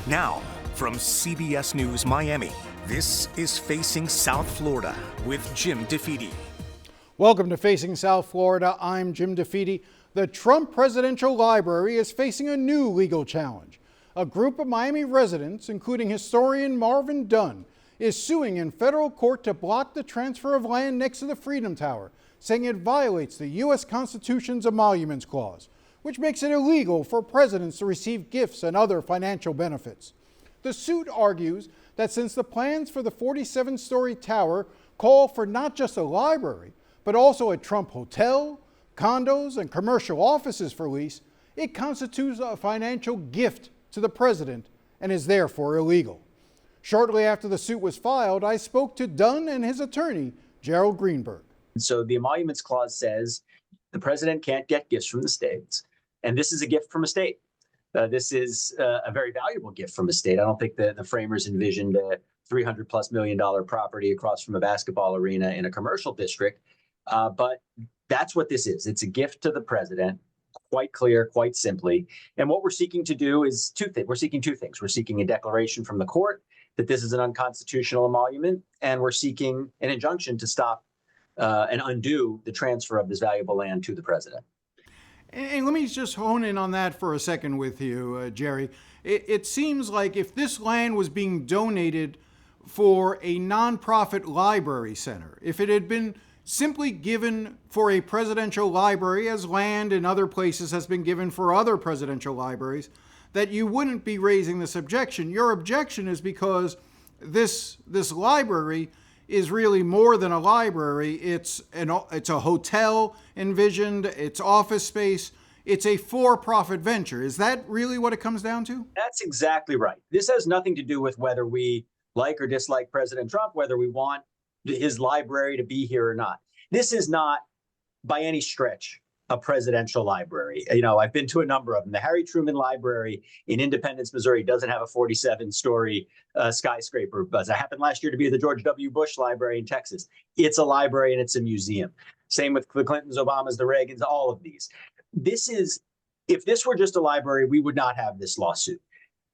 Now, from CBS News Miami, this is Facing South Florida with Jim Defede. Welcome to Facing South Florida. I'm Jim Defede. The Trump Presidential Library is facing a new legal challenge. A group of Miami residents, including historian Marvin Dunn, is suing in federal court to block the transfer of land next to the Freedom Tower, saying it violates the U.S. Constitution's Emoluments Clause, which makes it illegal for presidents to receive gifts and other financial benefits. The suit argues that since the plans for the 47-story tower call for not just a library, but also a Trump hotel, condos, and commercial offices for lease, it constitutes a financial gift to the president and is therefore illegal. Shortly after the suit was filed, I spoke to Dunn and his attorney, Gerald Greenberg. So the Emoluments Clause says the president can't get gifts from the states, and this is a gift from a state. This is a very valuable gift from a state. I don't think the framers envisioned a $300+ million property across from a basketball arena in a commercial district, but that's what this is. It's a gift to the president, quite clear, quite simply. And what we're seeking to do is two things. We're seeking two things. We're seeking a declaration from the court that this is an unconstitutional emolument, and we're seeking an injunction to stop and undo the transfer of this valuable land to the president. And let me just hone in on that for a second with you, Jerry. It seems like if this land was being donated for a nonprofit library center, if it had been simply given for a presidential library, as land in other places has been given for other presidential libraries, that you wouldn't be raising this objection. Your objection is because this library is really more than a library. It's a hotel envisioned, it's office space, it's a for-profit venture. Is that really what it comes down to? That's exactly right. This has nothing to do with whether we like or dislike President Trump, whether we want his library to be here or not. This is not, by any stretch, a presidential library. You know, I've been to a number of them. The Harry Truman Library in Independence, Missouri doesn't have a 47-story skyscraper buzz. That happened last year to be the George W. Bush Library in Texas. It's a library and it's a museum. Same with the Clintons, Obamas, the Reagans, all of these. If this were just a library, we would not have this lawsuit.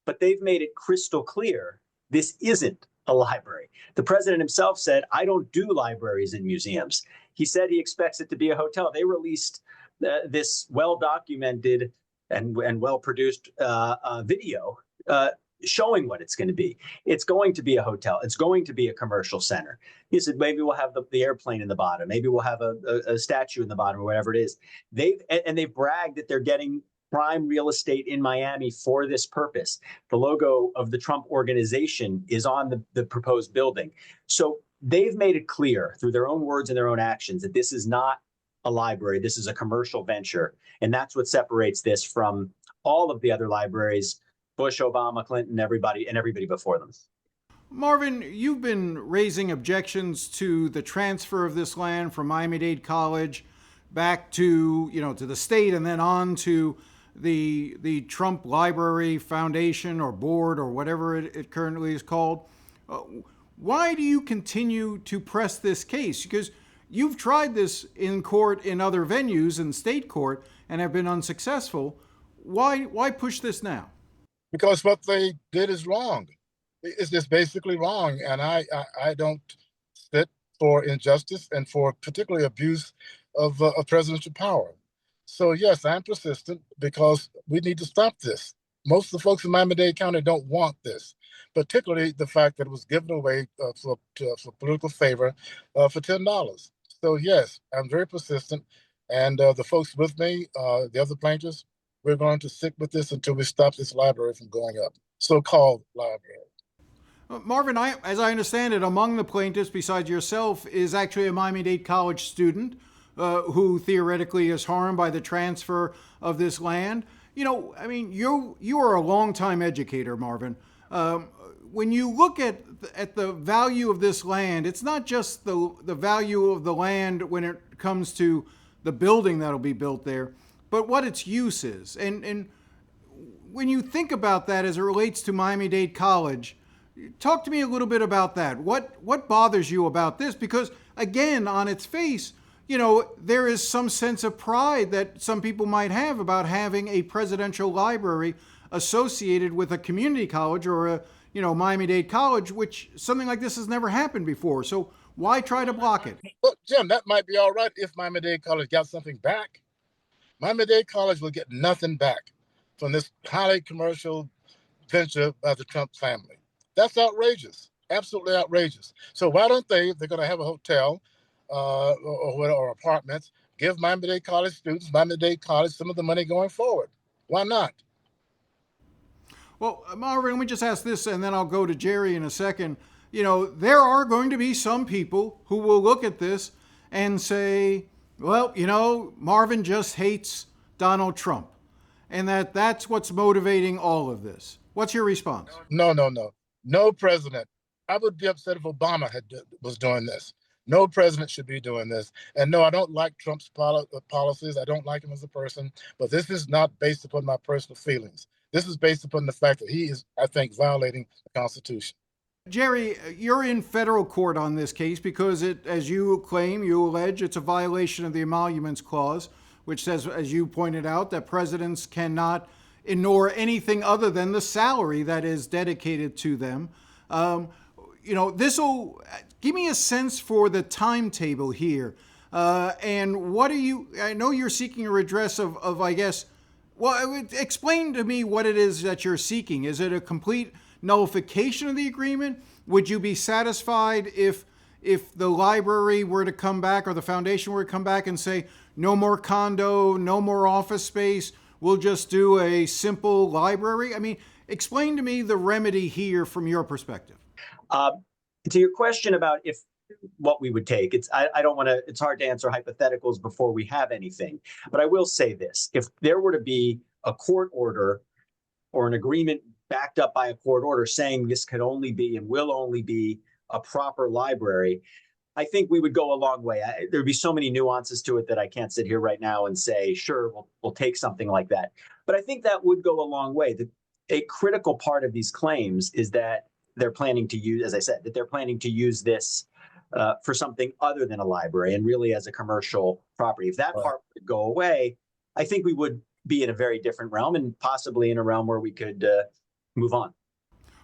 But they've made it crystal clear this isn't a library. The president himself said, I don't do libraries and museums. He said he expects it to be a hotel. They released this well-documented and well-produced video showing what it's going to be. It's going to be a hotel. It's going to be a commercial center. He said, maybe we'll have the airplane in the bottom. Maybe we'll have a statue in the bottom or whatever it is. They've bragged that they're getting prime real estate in Miami for this purpose. The logo of the Trump organization is on the proposed building. So they've made it clear through their own words and their own actions that this is not a library. This is a commercial venture. And that's what separates this from all of the other libraries, Bush, Obama, Clinton, everybody before them. Marvin, you've been raising objections to the transfer of this land from Miami-Dade College back to the state and then on to the Trump Library Foundation or board or whatever it currently is called. Why do you continue to press this case? Because you've tried this in court in other venues, in state court, and have been unsuccessful. Why push this now? Because what they did is wrong. It's just basically wrong. And I don't sit for injustice and for particularly abuse of presidential power. So yes, I'm persistent because we need to stop this. Most of the folks in Miami-Dade County don't want this, particularly the fact that it was given away for political favor for $10. So yes, I'm very persistent. And the folks with me, the other plaintiffs, we're going to stick with this until we stop this library from going up, so-called library. Marvin, as I understand it, among the plaintiffs, besides yourself, is actually a Miami-Dade College student who theoretically is harmed by the transfer of this land. You are a longtime educator, Marvin. When you look at the value of this land, it's not just the value of the land when it comes to the building that'll be built there, but what its use is. And when you think about that as it relates to Miami-Dade College, talk to me a little bit about that. What bothers you about this? Because again, on its face, there is some sense of pride that some people might have about having a presidential library associated with a community college or a, Miami-Dade College, which something like this has never happened before. So why try to block it? Well, Jim, that might be all right if Miami-Dade College got something back. Miami-Dade College will get nothing back from this highly commercial venture by the Trump family. That's outrageous, absolutely outrageous. So why don't they're going to have a hotel or apartments, give Miami-Dade College students, Miami-Dade College, some of the money going forward. Why not? Well, Marvin, let me just ask this, and then I'll go to Jerry in a second. There are going to be some people who will look at this and say, well, Marvin just hates Donald Trump, and that's what's motivating all of this. What's your response? No president. I would be upset if Obama was doing this. No president should be doing this. And no, I don't like Trump's policies. I don't like him as a person. But this is not based upon my personal feelings. This is based upon the fact that he is, I think, violating the Constitution. Jerry, you're in federal court on this case because as you allege, it's a violation of the Emoluments Clause, which says, as you pointed out, that presidents cannot ignore anything other than the salary that is dedicated to them. This will give me a sense for the timetable here. And I know you're seeking a redress of I guess, well, explain to me what it is that you're seeking. Is it a complete nullification of the agreement? Would you be satisfied if the library were to come back or the foundation were to come back and say, no more condo, no more office space, we'll just do a simple library? I mean, explain to me the remedy here from your perspective. To your question about what we would take, it's hard to answer hypotheticals before we have anything. But I will say this: if there were to be a court order or an agreement backed up by a court order saying this could only be and will only be a proper library, I think we would go a long way. There'd be so many nuances to it that I can't sit here right now and say, sure, we'll take something like that. But I think that would go a long way. A critical part of these claims is that they're planning to use, as I said, that they're planning to use this for something other than a library and really as a commercial property. If that part would go away, I think we would be in a very different realm and possibly in a realm where we could move on.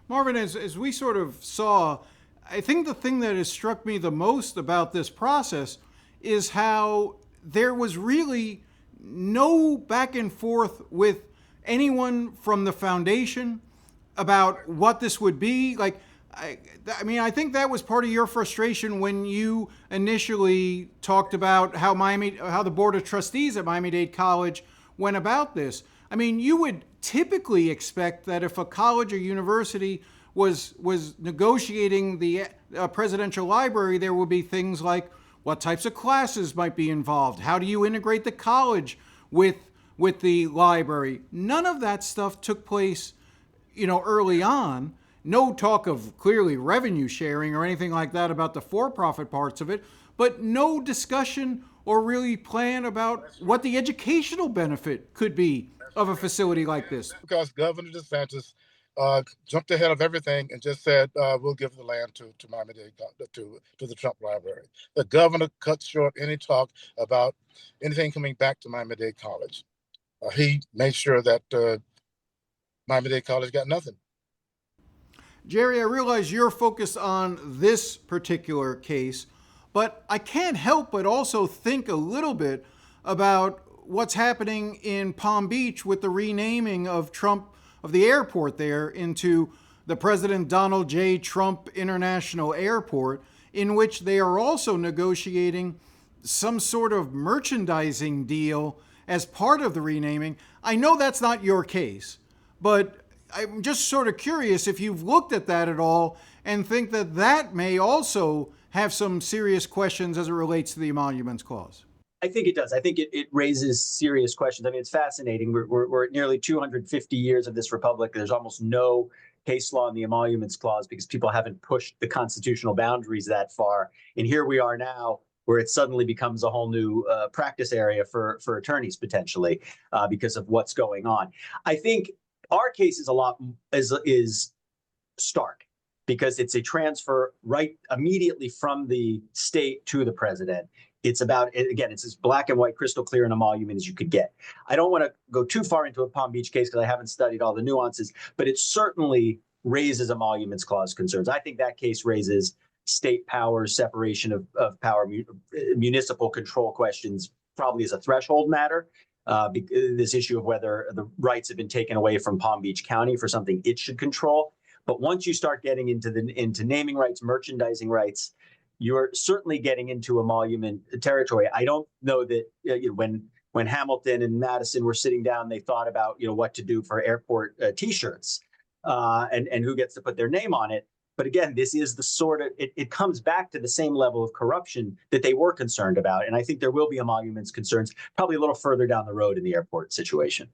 Marvin, as we sort of saw, I think the thing that has struck me the most about this process is how there was really no back and forth with anyone from the foundation about what this would be. Like, I think that was part of your frustration when you initially talked about how the Board of Trustees at Miami-Dade College went about this. I mean, you would typically expect that if a college or university was negotiating the presidential library, there would be things like what types of classes might be involved. How do you integrate the college with the library? None of that stuff took place, early on. No talk of clearly revenue sharing or anything like that about the for-profit parts of it, but no discussion or really plan about what the educational benefit could be of a facility like this. Because Governor DeSantis jumped ahead of everything and just said, we'll give the land to Miami-Dade, to the Trump Library. The governor cut short any talk about anything coming back to Miami-Dade College. He made sure that Miami-Dade College got nothing. Jerry, I realize you're focused on this particular case, but I can't help but also think a little bit about what's happening in Palm Beach with the renaming of the airport there into the President Donald J. Trump International Airport, in which they are also negotiating some sort of merchandising deal as part of the renaming. I know that's not your case, but I'm just sort of curious if you've looked at that at all and think that may also have some serious questions as it relates to the Emoluments Clause. I think it does. I think it raises serious questions. I mean, it's fascinating. We're at nearly 250 years of this republic. There's almost no case law in the Emoluments Clause because people haven't pushed the constitutional boundaries that far. And here we are now, where it suddenly becomes a whole new practice area for attorneys potentially because of what's going on. I think our case is stark because it's a transfer right immediately from the state to the president. It's about, again, it's as black and white, crystal clear an emolument as you could get. I don't want to go too far into a Palm Beach case because I haven't studied all the nuances, but it certainly raises emoluments clause concerns. I think that case raises state power, separation of power, municipal control questions, probably as a threshold matter. This issue of whether the rights have been taken away from Palm Beach County for something it should control. But once you start getting into naming rights, merchandising rights, you're certainly getting into emolument territory. I don't know that when Hamilton and Madison were sitting down, they thought about what to do for airport T-shirts and who gets to put their name on it. But again, this is the sort of it comes back to the same level of corruption that they were concerned about, and I think there will be emoluments concerns probably a little further down the road in the airport situation.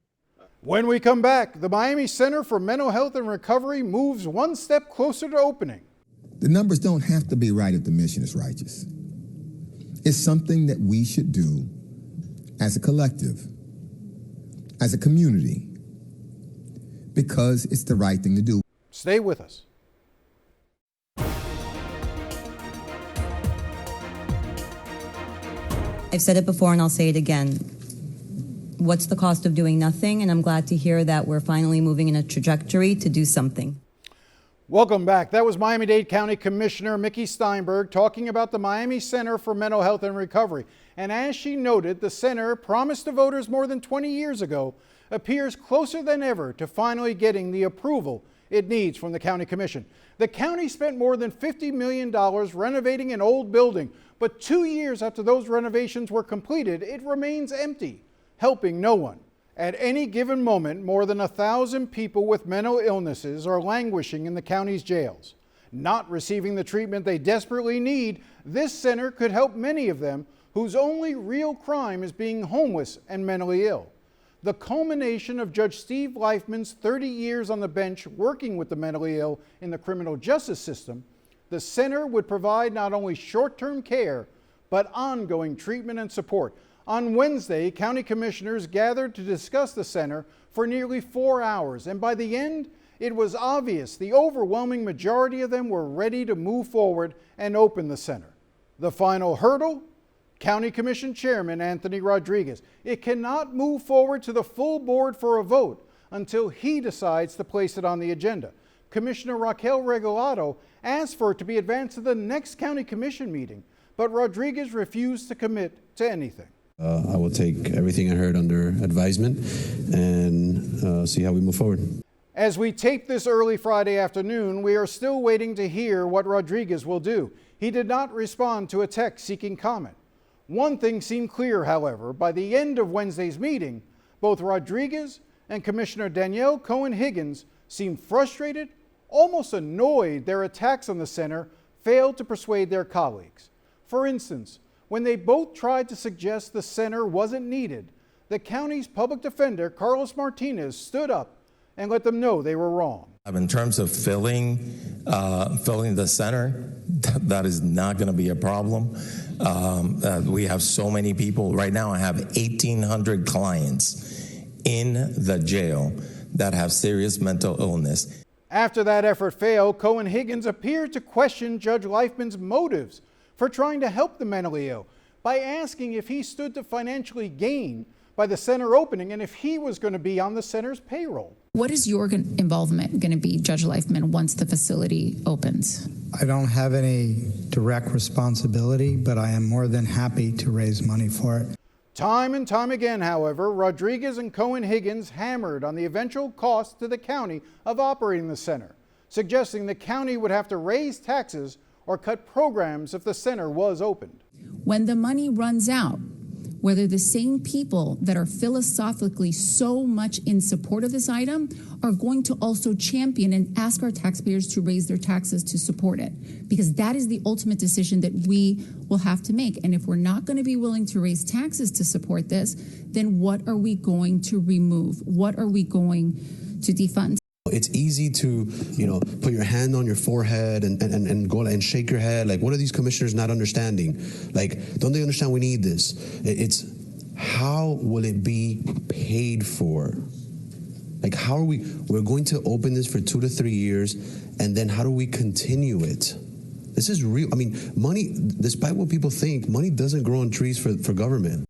When we come back, the Miami Center for Mental Health and Recovery moves one step closer to opening. The numbers don't have to be right if the mission is righteous. It's something that we should do as a collective, as a community, because it's the right thing to do. Stay with us. I've said it before and I'll say it again. What's the cost of doing nothing? And I'm glad to hear that we're finally moving in a trajectory to do something. Welcome back. That was Miami-Dade County Commissioner Mickey Steinberg talking about the Miami Center for Mental Health and Recovery. And as she noted, the center, promised to voters more than 20 years ago, appears closer than ever to finally getting the approval it needs from the County Commission. The county spent more than $50 million renovating an old building, but 2 years after those renovations were completed, it remains empty, helping no one. At any given moment, more than 1,000 people with mental illnesses are languishing in the county's jails. Not receiving the treatment they desperately need, this center could help many of them whose only real crime is being homeless and mentally ill. The culmination of Judge Steve Leifman's 30 years on the bench working with the mentally ill in the criminal justice system, the center would provide not only short-term care, but ongoing treatment and support. On Wednesday, county commissioners gathered to discuss the center for nearly 4 hours, and by the end, it was obvious the overwhelming majority of them were ready to move forward and open the center. The final hurdle? County Commission Chairman Anthony Rodriguez. It cannot move forward to the full board for a vote until he decides to place it on the agenda. Commissioner Raquel Regalado asked for it to be advanced to the next County Commission meeting, but Rodriguez refused to commit to anything. I will take everything I heard under advisement and see how we move forward. As we tape this early Friday afternoon, we are still waiting to hear what Rodriguez will do. He did not respond to a text seeking comment. One thing seemed clear, however. By the end of Wednesday's meeting, both Rodriguez and Commissioner Danielle Cohen-Higgins seemed frustrated, almost annoyed their attacks on the center failed to persuade their colleagues. For instance, when they both tried to suggest the center wasn't needed, the county's public defender, Carlos Martinez, stood up and let them know they were wrong. In terms of filling the center, that is not going to be a problem. We have so many people. Right now I have 1,800 clients in the jail that have serious mental illness. After that effort failed, Cohen-Higgins appeared to question Judge Leifman's motives for trying to help the mentally ill by asking if he stood to financially gain by the center opening and if he was going to be on the center's payroll. What is your involvement going to be, Judge Leifman, once the facility opens? I don't have any direct responsibility, but I am more than happy to raise money for it. Time and time again, however, Rodriguez and Cohen-Higgins hammered on the eventual cost to the county of operating the center, suggesting the county would have to raise taxes or cut programs if the center was opened. When the money runs out, whether the same people that are philosophically so much in support of this item are going to also champion and ask our taxpayers to raise their taxes to support it, because that is the ultimate decision that we will have to make. And if we're not going to be willing to raise taxes to support this, then what are we going to remove? What are we going to defund? It's easy to, put your hand on your forehead and go and shake your head. Like, what are these commissioners not understanding? Like, don't they understand we need this? It's how will it be paid for? Like, how are we're going to open this for 2 to 3 years, and then how do we continue it? This is real. I mean, money, despite what people think, money doesn't grow on trees for government.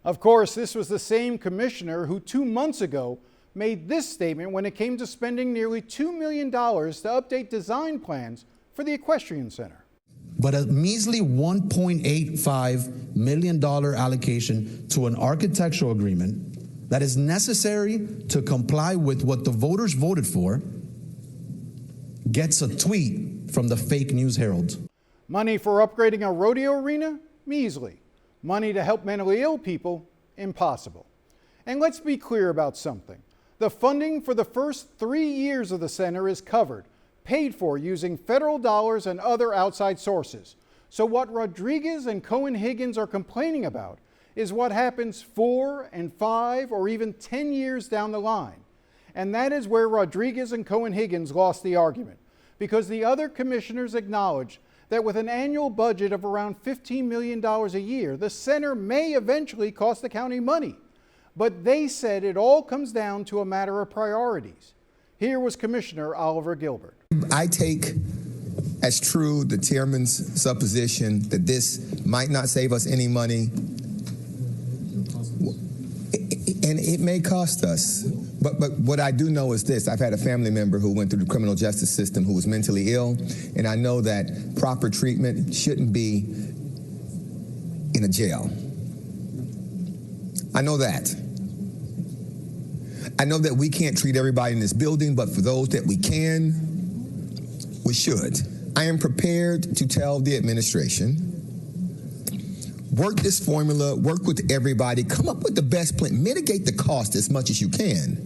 Of course, this was the same commissioner who 2 months ago made this statement when it came to spending nearly $2 million to update design plans for the Equestrian Center. But a measly $1.85 million allocation to an architectural agreement that is necessary to comply with what the voters voted for gets a tweet from the fake news Herald. Money for upgrading a rodeo arena? Measly. Money to help mentally ill people? Impossible. And let's be clear about something. The funding for the first 3 years of the center is covered, paid for using federal dollars and other outside sources. So what Rodriguez and Cohen-Higgins are complaining about is what happens 4 and 5 or even 10 years down the line. And that is where Rodriguez and Cohen-Higgins lost the argument, because the other commissioners acknowledged that with an annual budget of around $15 million a year, the center may eventually cost the county money. But they said it all comes down to a matter of priorities. Here was Commissioner Oliver Gilbert. I take as true the chairman's supposition that this might not save us any money, and it may cost us. But what I do know is this. I've had a family member who went through the criminal justice system who was mentally ill, and I know that proper treatment shouldn't be in a jail. I know that. I know that we can't treat everybody in this building, but for those that we can, we should. I am prepared to tell the administration, work this formula, work with everybody, come up with the best plan, mitigate the cost as much as you can.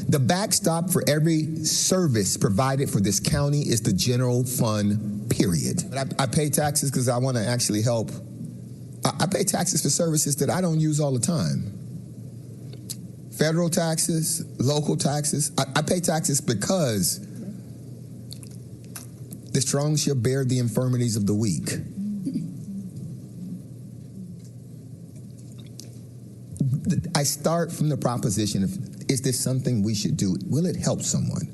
The backstop for every service provided for this county is the general fund, period. I pay taxes because I want to actually help. I pay taxes for services that I don't use all the time. Federal taxes, local taxes. I pay taxes because the strong shall bear the infirmities of the weak. I start from the proposition of, is this something we should do? Will it help someone?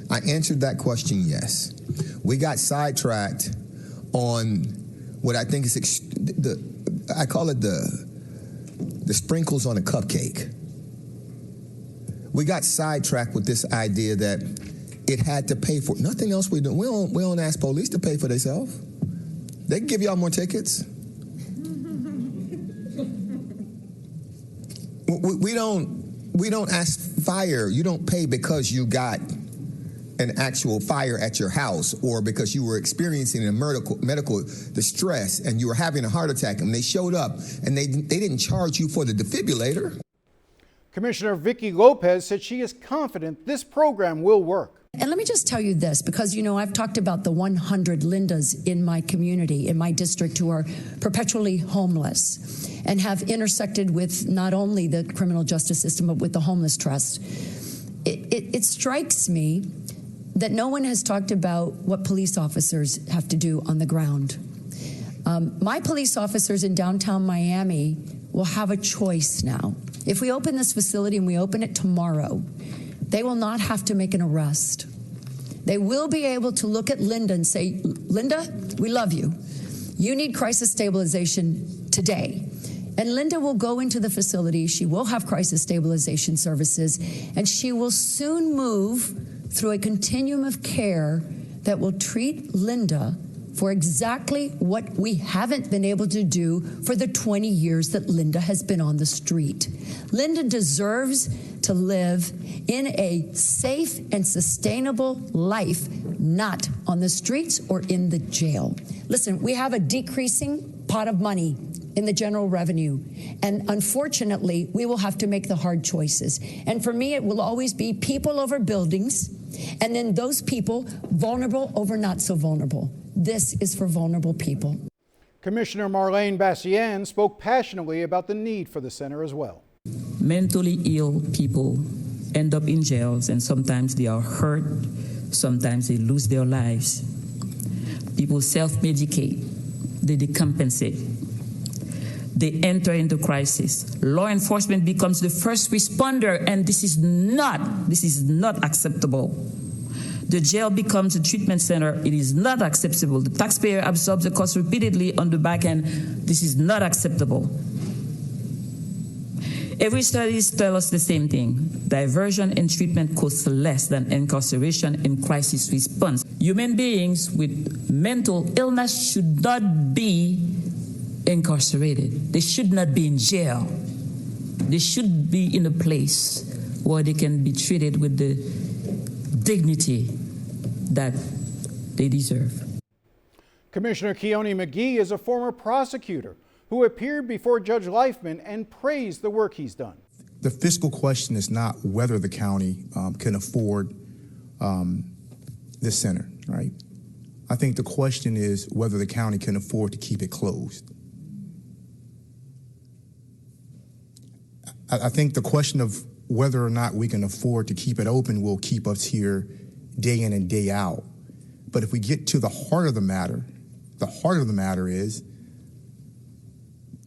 I answered that question, yes. We got sidetracked on what I think is, I call it the sprinkles on a cupcake. We got sidetracked with this idea that it had to pay for nothing else we do. We don't ask police to pay for themselves. They can give y'all more tickets. We don't ask fire. You don't pay because you got an actual fire at your house or because you were experiencing a medical distress and you were having a heart attack and they showed up and they didn't charge you for the defibrillator. Commissioner Vicki Lopez said she is confident this program will work. And let me just tell you this, because, you know, I've talked about the 100 Lindas in my community, in my district, who are perpetually homeless and have intersected with not only the criminal justice system, but with the homeless trust. It strikes me that no one has talked about what police officers have to do on the ground. My police officers in downtown Miami will have a choice now. If we open this facility and we open it tomorrow, they will not have to make an arrest. They will be able to look at Linda and say, Linda, we love you. You need crisis stabilization today. And Linda will go into the facility. She will have crisis stabilization services, and she will soon move through a continuum of care that will treat Linda for exactly what we haven't been able to do for the 20 years that Linda has been on the street. Linda deserves to live in a safe and sustainable life, not on the streets or in the jail. Listen, we have a decreasing pot of money in the general revenue, and unfortunately, we will have to make the hard choices. And for me, it will always be people over buildings, and then those people vulnerable over not so vulnerable. This is for vulnerable people. Commissioner Marlene Bastian spoke passionately about the need for the center as well. Mentally ill people end up in jails, and sometimes they are hurt, sometimes they lose their lives. People self-medicate, they decompensate, they enter into crisis. Law enforcement becomes the first responder, and this is not acceptable. The jail becomes a treatment center. It is not acceptable. The taxpayer absorbs the cost repeatedly on the back end. This is not acceptable. Every study tells us the same thing. Diversion and treatment costs less than incarceration in crisis response. Human beings with mental illness should not be incarcerated. They should not be in jail. They should be in a place where they can be treated with the dignity that they deserve. Commissioner Keone McGee is a former prosecutor who appeared before Judge Leifman and praised the work he's done. The fiscal question is not whether the county can afford this center, right? I think the question is whether the county can afford to keep it closed. I think the question of whether or not we can afford to keep it open will keep us here day in and day out. But if we get to the heart of the matter is,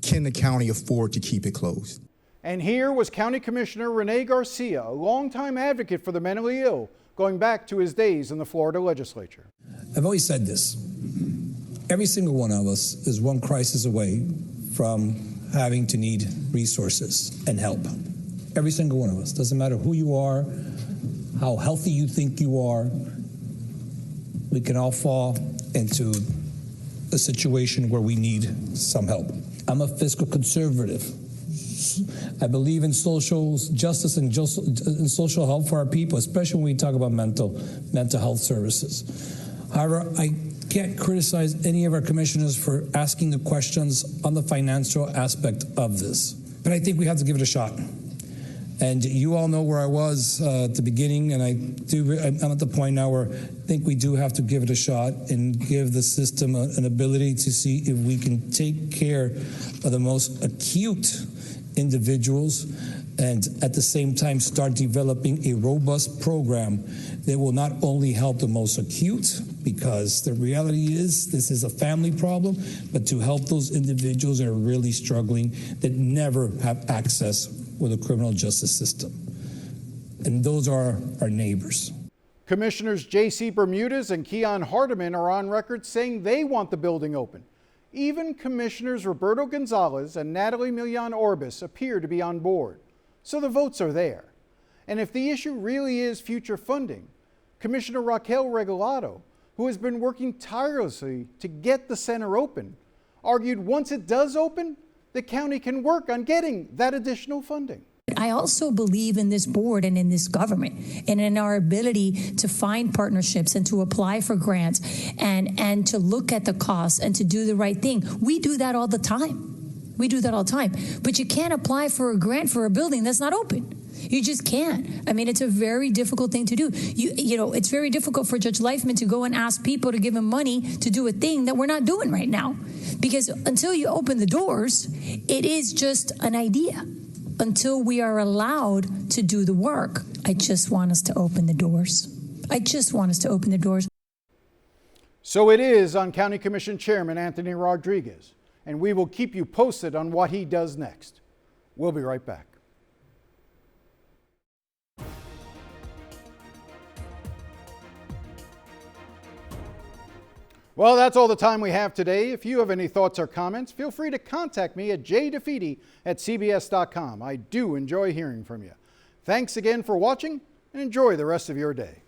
can the county afford to keep it closed? And here was County Commissioner Rene Garcia, a longtime advocate for the mentally ill, going back to his days in the Florida legislature. I've always said this. Every single one of us is one crisis away from having to need resources and help. Every single one of us. Doesn't matter who you are, how healthy you think you are, we can all fall into a situation where we need some help. I'm a fiscal conservative. I believe in social justice and social help for our people, especially when we talk about mental health services. However, I can't criticize any of our commissioners for asking the questions on the financial aspect of this. But I think we have to give it a shot. And you all know where I was at the beginning, and I'm at the point now where I think we do have to give it a shot and give the system an ability to see if we can take care of the most acute individuals and at the same time start developing a robust program that will not only help the most acute, because the reality is this is a family problem, but to help those individuals that are really struggling that never have access with the criminal justice system. And those are our neighbors. Commissioners J.C. Bermudez and Keon Hardiman are on record saying they want the building open. Even Commissioners Roberto Gonzalez and Natalie Milian Orbis appear to be on board. So the votes are there. And if the issue really is future funding, Commissioner Raquel Regalado, who has been working tirelessly to get the center open, argued once it does open, the county can work on getting that additional funding. I also believe in this board and in this government and in our ability to find partnerships and to apply for grants and to look at the costs and to do the right thing. We do that all the time. But you can't apply for a grant for a building that's not open. You just can't. I mean, it's a very difficult thing to do. You know, it's very difficult for Judge Leifman to go and ask people to give him money to do a thing that we're not doing right now. Because until you open the doors, it is just an idea. Until we are allowed to do the work, I just want us to open the doors. So it is on County Commission Chairman Anthony Rodriguez, and we will keep you posted on what he does next. We'll be right back. Well, that's all the time we have today. If you have any thoughts or comments, feel free to contact me at jdefede@cbs.com. I do enjoy hearing from you. Thanks again for watching, and enjoy the rest of your day.